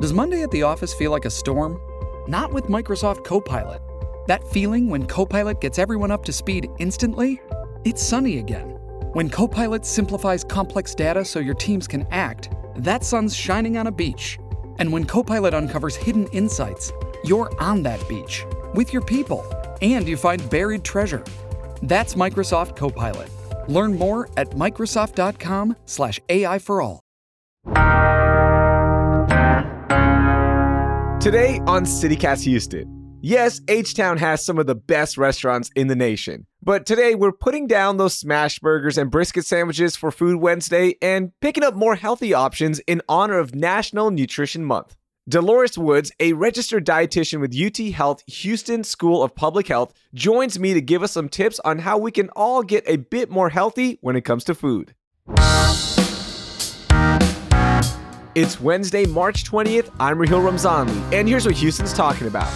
Does Monday at the office feel like a storm? Not with Microsoft Copilot. That feeling when Copilot gets everyone up to speed instantly? It's sunny again. When Copilot simplifies complex data so your teams can act, that sun's shining on a beach. And when Copilot uncovers hidden insights, you're on that beach with your people, and you find buried treasure. That's Microsoft Copilot. Learn more at Microsoft.com/AI for all. Today on CityCast Houston. Yes, H-Town has some of the best restaurants in the nation. But today we're putting down those smash burgers and brisket sandwiches for Food Wednesday and picking up more healthy options in honor of National Nutrition Month. Dolores Woods, a registered dietitian with UTHealth Houston School of Public Health, joins me to give us some tips on how we can all get a bit more healthy when it comes to food. It's Wednesday, March 20th. I'm Raheel Ramzanali, and here's what Houston's talking about.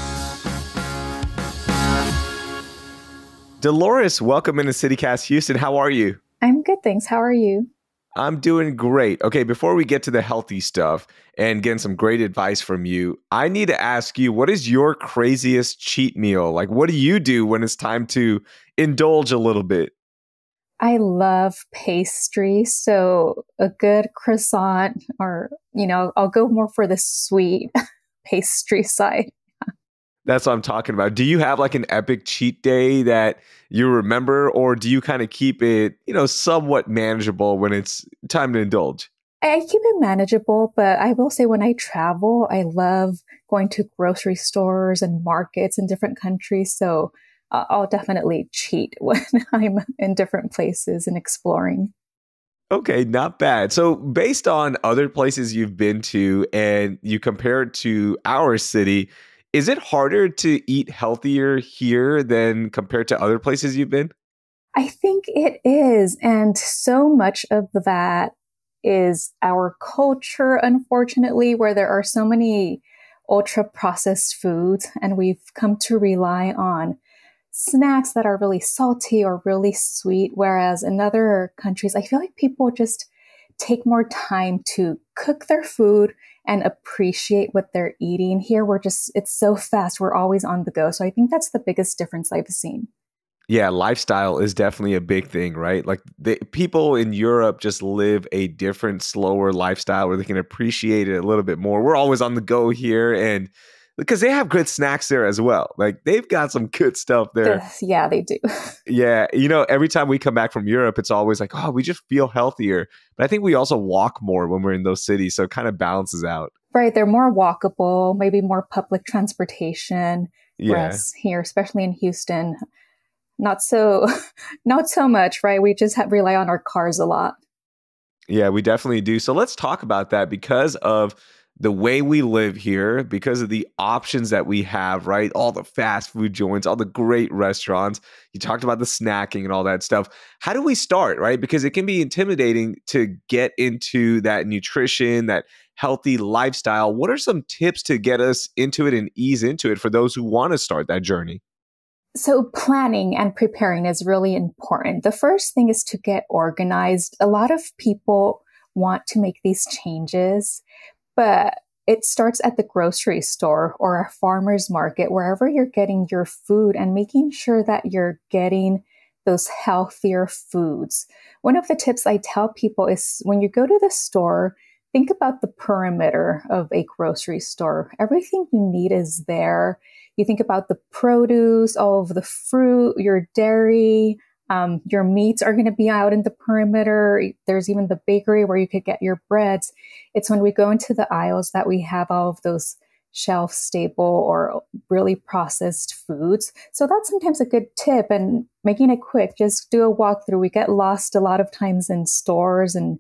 Dolores, welcome into CityCast Houston. How are you? I'm good, thanks. How are you? I'm doing great. Okay, before we get to the healthy stuff and getting some great advice from you, I need to ask you, what is your craziest cheat meal? Like, what do you do when it's time to indulge a little bit? I love pastry, so a good croissant or, I'll go more for the sweet pastry side. That's what I'm talking about. Do you have like an epic cheat day that you remember, or do you kind of keep it, somewhat manageable when it's time to indulge? I keep it manageable, but I will say when I travel, I love going to grocery stores and markets in different countries. So I'll definitely cheat when I'm in different places and exploring. Okay, not bad. So based on other places you've been to and you compare it to our city, is it harder to eat healthier here than compared to other places you've been? I think it is. And so much of that is our culture, unfortunately, where there are so many ultra processed foods, and we've come to rely on snacks that are really salty or really sweet. Whereas in other countries, I feel like people just take more time to cook their food and appreciate what they're eating. Here, it's so fast. We're always on the go. So I think that's the biggest difference I've seen. Yeah, lifestyle is definitely a big thing, right? Like people in Europe just live a different, slower lifestyle where they can appreciate it a little bit more. We're always on the go here, and because they have good snacks there as well. Like they've got some good stuff there. Yeah, they do. Yeah. Every time we come back from Europe, it's always like, oh, we just feel healthier. But I think we also walk more when we're in those cities. So it kind of balances out. Right. They're more walkable, maybe more public transportation. Yeah. Whereas here, especially in Houston, not so much, right? We just rely on our cars a lot. Yeah, we definitely do. So let's talk about that because of the way we live here, because of the options that we have, right? All the fast food joints, all the great restaurants. You talked about the snacking and all that stuff. How do we start, right? Because it can be intimidating to get into that nutrition, that healthy lifestyle. What are some tips to get us into it and ease into it for those who want to start that journey? So planning and preparing is really important. The first thing is to get organized. A lot of people want to make these changes, but it starts at the grocery store or a farmer's market, wherever you're getting your food, and making sure that you're getting those healthier foods. One of the tips I tell people is when you go to the store, think about the perimeter of a grocery store. Everything you need is there. You think about the produce, all of the fruit, your dairy, your meats are going to be out in the perimeter. There's even the bakery where you could get your breads. It's when we go into the aisles that we have all of those shelf-stable or really processed foods. So that's sometimes a good tip. And making it quick, just do a walkthrough. We get lost a lot of times in stores and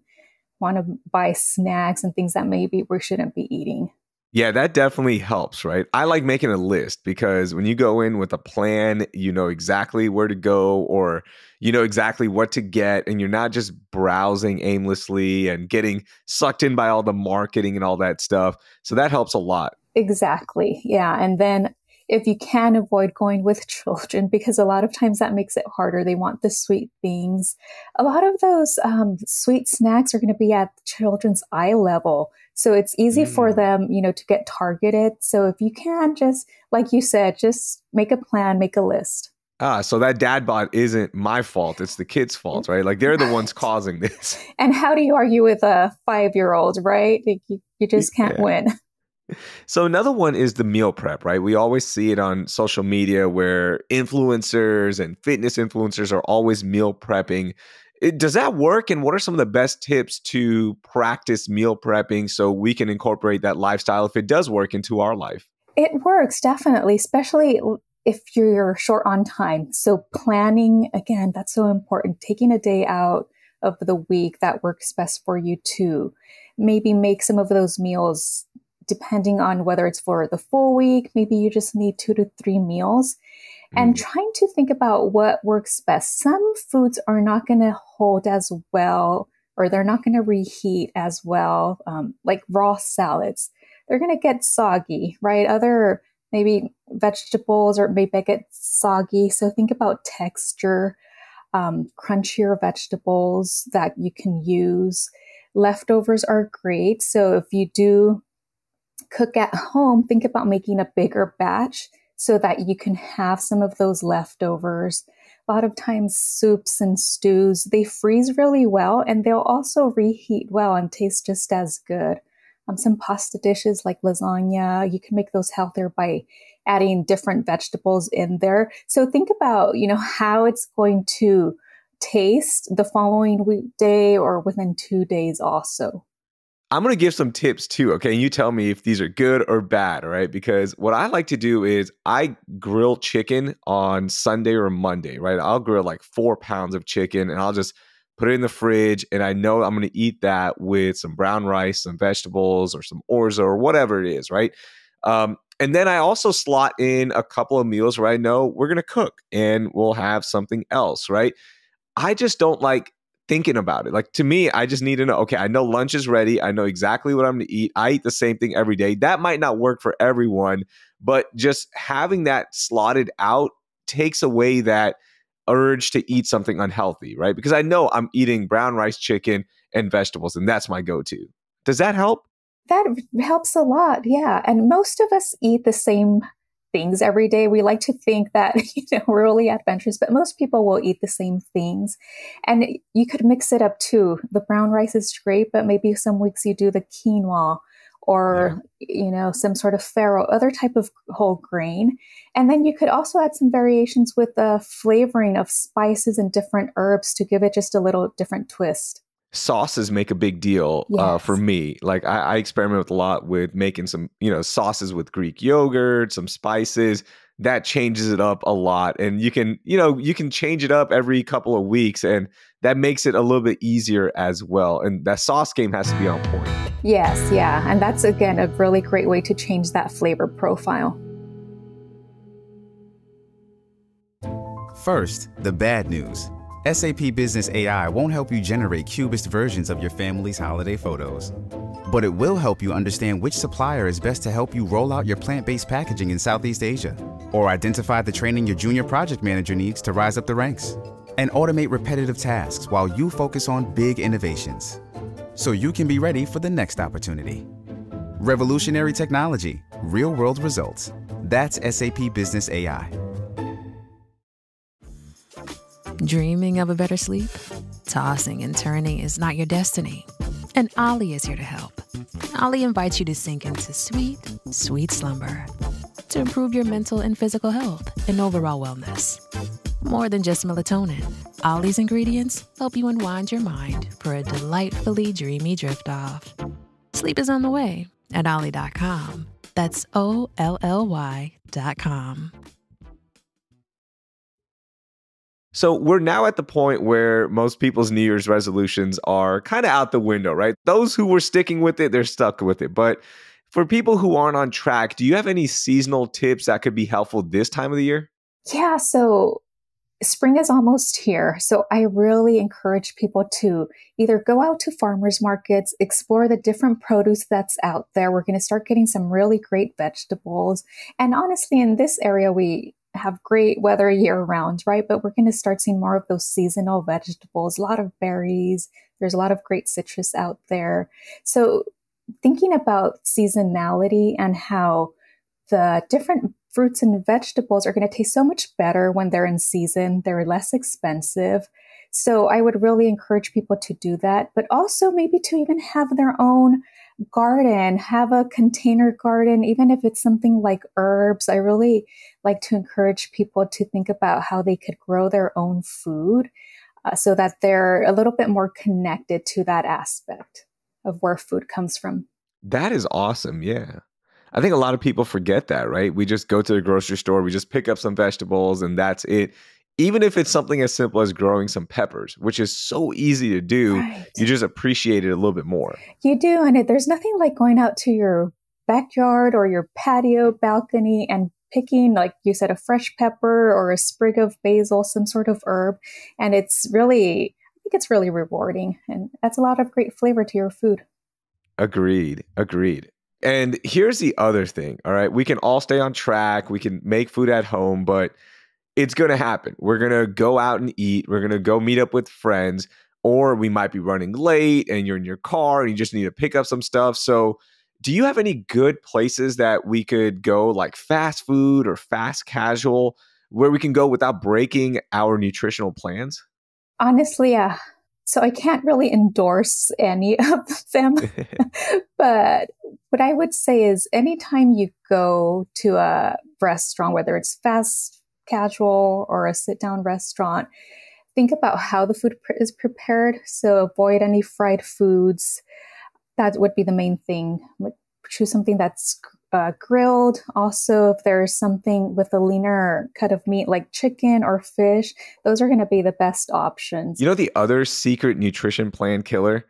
want to buy snacks and things that maybe we shouldn't be eating. Yeah, that definitely helps, right? I like making a list because when you go in with a plan, you know exactly where to go, or you know exactly what to get, and you're not just browsing aimlessly and getting sucked in by all the marketing and all that stuff. So that helps a lot. Exactly. Yeah. And then if you can avoid going with children, because a lot of times that makes it harder. They want the sweet things. A lot of those sweet snacks are going to be at children's eye level. So it's easy for them, to get targeted. So if you can just, like you said, just make a plan, make a list. So that dad bod isn't my fault. It's the kids' fault, right? Like they're the ones causing this. And how do you argue with a 5-year-old, right? Like, you just can't win. So another one is the meal prep, right? We always see it on social media where influencers and fitness influencers are always meal prepping. Does that work? And what are some of the best tips to practice meal prepping so we can incorporate that lifestyle if it does work into our life? It works, definitely, especially if you're short on time. So planning, again, that's so important. Taking a day out of the week that works best for you too. Maybe make some of those meals depending on whether it's for the full week. Maybe you just need 2 to 3 meals. And trying to think about what works best. Some foods are not going to hold as well, or they're not going to reheat as well, like raw salads. They're going to get soggy, right? Other maybe vegetables or maybe get soggy. So think about texture, crunchier vegetables that you can use. Leftovers are great. So if you do cook at home, think about making a bigger batch so that you can have some of those leftovers. A lot of times soups and stews, they freeze really well and they'll also reheat well and taste just as good. Some pasta dishes like lasagna, you can make those healthier by adding different vegetables in there. So think about, how it's going to taste the following weekday or within 2 days also. I'm going to give some tips too, okay? And you tell me if these are good or bad, all right? Because what I like to do is I grill chicken on Sunday or Monday, right? I'll grill like 4 pounds of chicken and I'll just put it in the fridge, and I know I'm going to eat that with some brown rice, some vegetables, or some orzo, or whatever it is, right? And then I also slot in a couple of meals where I know we're going to cook and we'll have something else, right? I just don't like thinking about it. Like to me, I just need to know, okay, I know lunch is ready. I know exactly what I'm going to eat. I eat the same thing every day. That might not work for everyone, but just having that slotted out takes away that urge to eat something unhealthy, right? Because I know I'm eating brown rice, chicken, and vegetables, and that's my go-to. Does that help? That helps a lot, yeah. And most of us eat the same things every day. We like to think that, we're really adventurous, but most people will eat the same things. And you could mix it up too. The brown rice is great, but maybe some weeks you do the quinoa or, some sort of farro, other type of whole grain. And then you could also add some variations with the flavoring of spices and different herbs to give it just a little different twist. Sauces make a big deal for me. Like I experiment a lot with making some, sauces with Greek yogurt, some spices. That changes it up a lot. And you can change it up every couple of weeks, and that makes it a little bit easier as well. And that sauce game has to be on point. Yes, yeah. And that's, again, a really great way to change that flavor profile. First, the bad news. SAP Business AI won't help you generate cubist versions of your family's holiday photos. But it will help you understand which supplier is best to help you roll out your plant-based packaging in Southeast Asia, or identify the training your junior project manager needs to rise up the ranks, and automate repetitive tasks while you focus on big innovations, so you can be ready for the next opportunity. Revolutionary technology, real-world results. That's SAP Business AI. Dreaming of a better sleep? Tossing and turning is not your destiny. And Ollie is here to help. Ollie invites you to sink into sweet, sweet slumber to improve your mental and physical health and overall wellness. More than just melatonin, Ollie's ingredients help you unwind your mind for a delightfully dreamy drift off. Sleep is on the way at Ollie.com. That's OLLY.com. So we're now at the point where most people's New Year's resolutions are kind of out the window, right? Those who were sticking with it, they're stuck with it. But for people who aren't on track, do you have any seasonal tips that could be helpful this time of the year? Yeah, so Spring is almost here. So I really encourage people to either go out to farmers markets, explore the different produce that's out there. We're going to start getting some really great vegetables. And honestly, in this area, we have great weather year round, right? But we're going to start seeing more of those seasonal vegetables, a lot of berries. There's a lot of great citrus out there. So thinking about seasonality and how the different fruits and vegetables are going to taste so much better when they're in season. They're less expensive. So I would really encourage people to do that, but also maybe to even have their own garden, have a container garden, even if it's something like herbs. I really like to encourage people to think about how they could grow their own food so that they're a little bit more connected to that aspect of where food comes from. That is awesome. Yeah. I think a lot of people forget that, right? We just go to the grocery store, we just pick up some vegetables and that's it. Even if it's something as simple as growing some peppers, which is so easy to do, Right. you just appreciate it a little bit more. You do. And there's nothing like going out to your backyard or your patio balcony and picking, like you said, a fresh pepper or a sprig of basil, some sort of herb. And I think it's really rewarding and adds a lot of great flavor to your food. Agreed. And here's the other thing, all right? We can all stay on track. We can make food at home, but it's going to happen. We're going to go out and eat. We're going to go meet up with friends, or we might be running late and you're in your car and you just need to pick up some stuff. So do you have any good places that we could go, like fast food or fast casual, where we can go without breaking our nutritional plans? Honestly, yeah. So I can't really endorse any of them, but what I would say is anytime you go to a restaurant, whether it's fast casual or a sit down restaurant, think about how the food is prepared. So avoid any fried foods. That would be the main thing. Choose something that's grilled. Also, if there's something with a leaner cut of meat like chicken or fish, those are going to be the best options. You know, the other secret nutrition plan killer?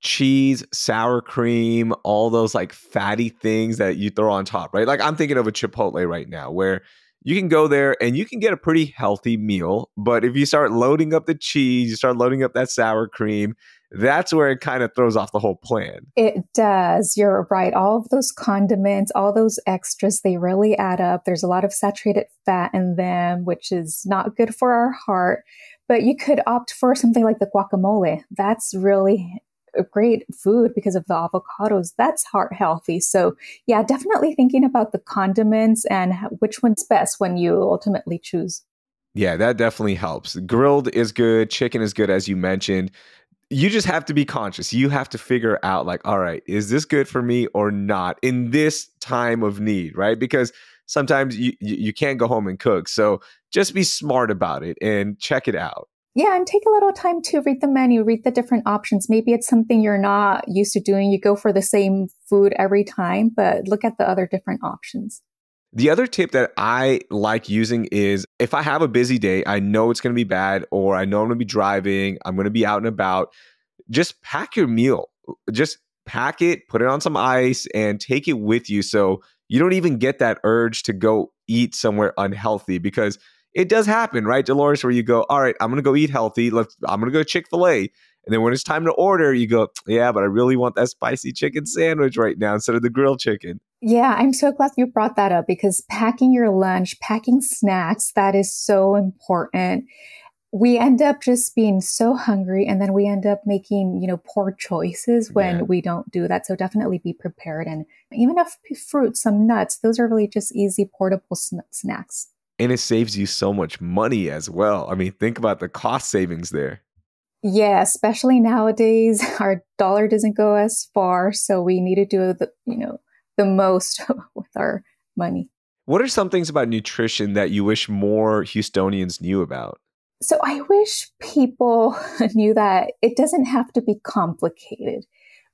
Cheese, sour cream, all those like fatty things that you throw on top, right? Like I'm thinking of a Chipotle right now where you can go there and you can get a pretty healthy meal. But if you start loading up the cheese, you start loading up that sour cream, that's where it kind of throws off the whole plan. It does. You're right. All of those condiments, all those extras, they really add up. There's a lot of saturated fat in them, which is not good for our heart. But you could opt for something like the guacamole. That's really a great food because of the avocados. That's heart healthy. So yeah, definitely thinking about the condiments and which one's best when you ultimately choose. Yeah, that definitely helps. Grilled is good. Chicken is good, as you mentioned. You just have to be conscious. You have to figure out like, all right, is this good for me or not in this time of need, right? Because sometimes you can't go home and cook. So just be smart about it and check it out. Yeah, and take a little time to read the menu, read the different options. Maybe it's something you're not used to doing. You go for the same food every time, but look at the other different options. The other tip that I like using is if I have a busy day, I know it's going to be bad, or I know I'm going to be driving, I'm going to be out and about, just pack your meal. Just pack it, put it on some ice, and take it with you so you don't even get that urge to go eat somewhere unhealthy, because it does happen, right, Dolores, where you go, all right, I'm going to go eat healthy. I'm going to go to Chick-fil-A. And then when it's time to order, you go, yeah, but I really want that spicy chicken sandwich right now instead of the grilled chicken. Yeah, I'm so glad you brought that up because packing your lunch, packing snacks, that is so important. We end up just being so hungry and then we end up making, poor choices when we don't do that. So definitely be prepared. And even if fruit, some nuts, those are really just easy portable snacks. And it saves you so much money as well. I mean, think about the cost savings there. Yeah, especially nowadays, our dollar doesn't go as far. So we need to do the most with our money. What are some things about nutrition that you wish more Houstonians knew about? So I wish people knew that it doesn't have to be complicated.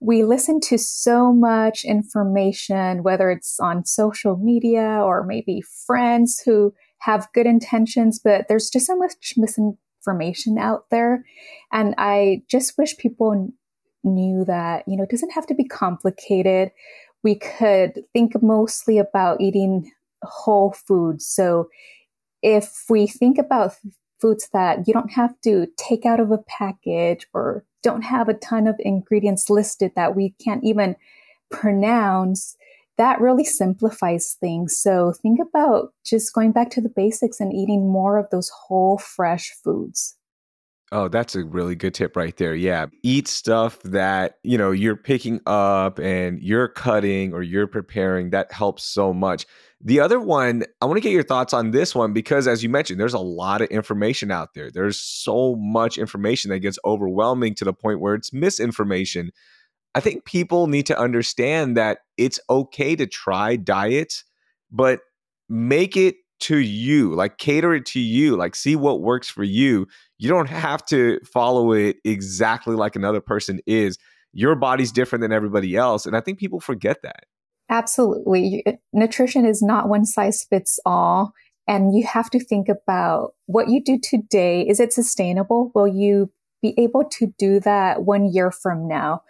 We listen to so much information, whether it's on social media or maybe friends who have good intentions, but there's just so much misinformation out there. And I just wish people knew that, it doesn't have to be complicated. We could think mostly about eating whole foods. So if we think about foods that you don't have to take out of a package or don't have a ton of ingredients listed that we can't even pronounce, that really simplifies things. So think about just going back to the basics and eating more of those whole, fresh foods. Oh, that's a really good tip right there. Yeah. Eat stuff that, you're picking up and you're cutting or you're preparing. That helps so much. The other one, I want to get your thoughts on this one because as you mentioned, there's a lot of information out there. There's so much information that gets overwhelming to the point where it's misinformation. I think people need to understand that it's okay to try diets, but make it to you, like cater it to you, like see what works for you. You don't have to follow it exactly like another person is. Your body's different than everybody else. And I think people forget that. Absolutely. Nutrition is not one size fits all. And you have to think about what you do today. Is it sustainable? Will you be able to do that 1 year from now?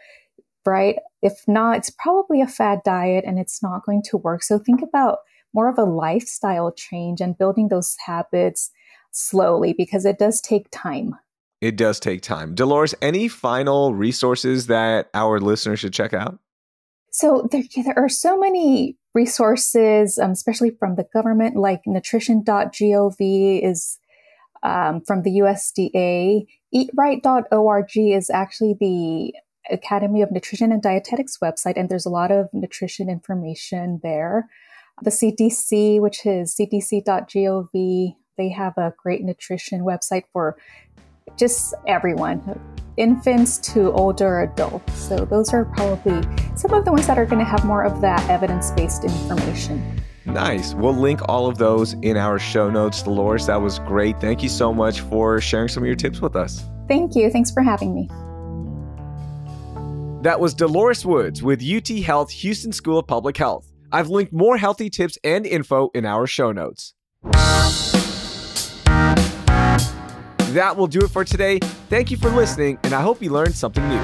Right? If not, it's probably a fad diet and it's not going to work. So think about more of a lifestyle change and building those habits slowly because it does take time. It does take time. Dolores, any final resources that our listeners should check out? So there are so many resources, especially from the government, like nutrition.gov is from the USDA. Eatright.org is actually the Academy of Nutrition and Dietetics website, and there's a lot of nutrition information there. The CDC, which is cdc.gov, they have a great nutrition website for just everyone, infants to older adults. So those are probably some of the ones that are going to have more of that evidence-based information. Nice. We'll link all of those in our show notes. Dolores, that was great. Thank you so much for sharing some of your tips with us. Thank you. Thanks for having me. That was Dolores Woods with UTHealth Houston School of Public Health. I've linked more healthy tips and info in our show notes. That will do it for today. Thank you for listening, and I hope you learned something new.